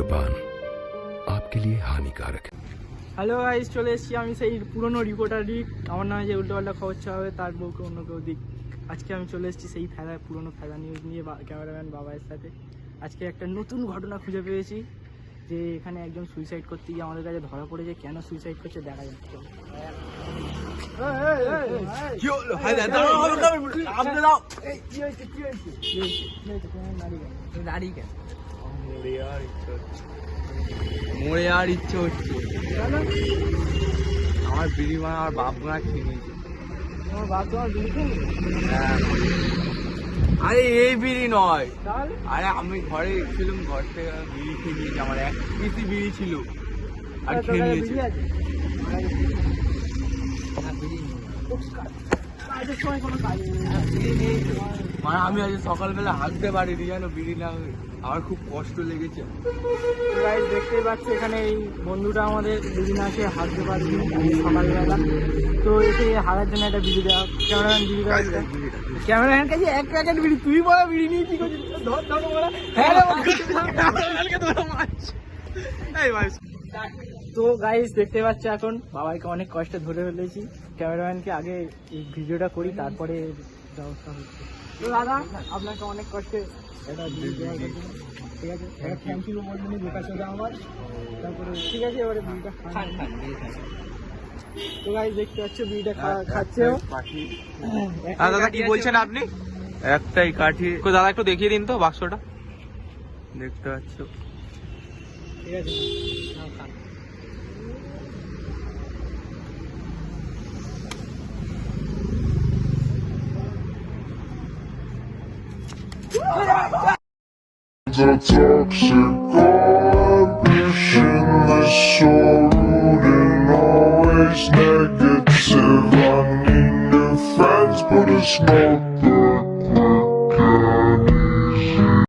धूम्रपान आपके लिए हानिकारक है। হ্যালো গাইস, চলে এসেছি আমি সেই পুরনো রিপোর্টার রিক। আমার নামে যে উল্টোপাল্টা খবর চাওয়া তার বউকে অন্য কেউ দিক। আজকে আমি চলে এসেছি সেই পুরনো ফেলা নিউজ নিয়ে ক্যামেরাম্যান বাবাইয়ের সাথে। আজকে একটা নতুন ঘটনা খুঁজে পেয়েছি যে এখানে একজন সুইসাইড করতে গিয়ে আমাদের কাছে ধরা পড়েছে। কেন সুইসাইড করছে দেখা যাচ্ছে। মোড়ে আর ইচ্ছে হচ্ছে আমার বিড়ি মানে আমার বাপ মা খেয়ে নিয়েছে। তোমার বাপ তোমার বিড়ি খেয়ে আরে এই বিড়ি নয়, আরে আমি ঘরে ছিলাম, ঘর থেকে বিড়ি খেয়ে নিয়েছে। আমার এক পিসি বিড়ি ছিল আর খেয়ে নিয়েছে। মানে আমি আজ সকালবেলা হাঁটতে পারিনি জানো, বিড়ি না হয়ে আমার খুব কষ্ট লেগেছে। দেখতেই পাচ্ছি এখানে এই বন্ধুটা আমাদের দুদিন আসে হাঁটতে পারবি সকালবেলা, তো এসে হারার জন্য একটা বিড়ি দেওয়া। ক্যামেরাম্যান বিড়ি দেওয়া, ক্যামেরাম্যান কাছে এক প্যাকেট বিড়ি, তুই বড় বিড়ি নিয়ে কি করছিস? তো গাইস দেখতে পাচ্ছ এখন বাবাইকে অনেক কষ্টে ধরে ফেলেছি। ক্যামেরাম্যানকে আগে এই ভিডিওটা করি তারপরে ব্যবস্থা হচ্ছে। তো দাদা আপনাকে অনেক কষ্টে এটা বিড়ি দেওয়ার জন্য, ঠিক আছে, একটা থ্যাংক ইউ বলবেন বোকা সোজা আমার। তারপরে ঠিক আছে, এবারে বিড়িটা খান। তো গাইস দেখতে পাচ্ছ বিড়িটা খাচ্ছে। দাদা কি বলছেন আপনি? একটাই কাঠি দাদা, একটু দেখিয়ে দিন তো বাক্সটা। দেখতে পাচ্ছ, ঠিক আছে, খান। The toxic ambition that's so rude and always negative. I need new friends, but it's not the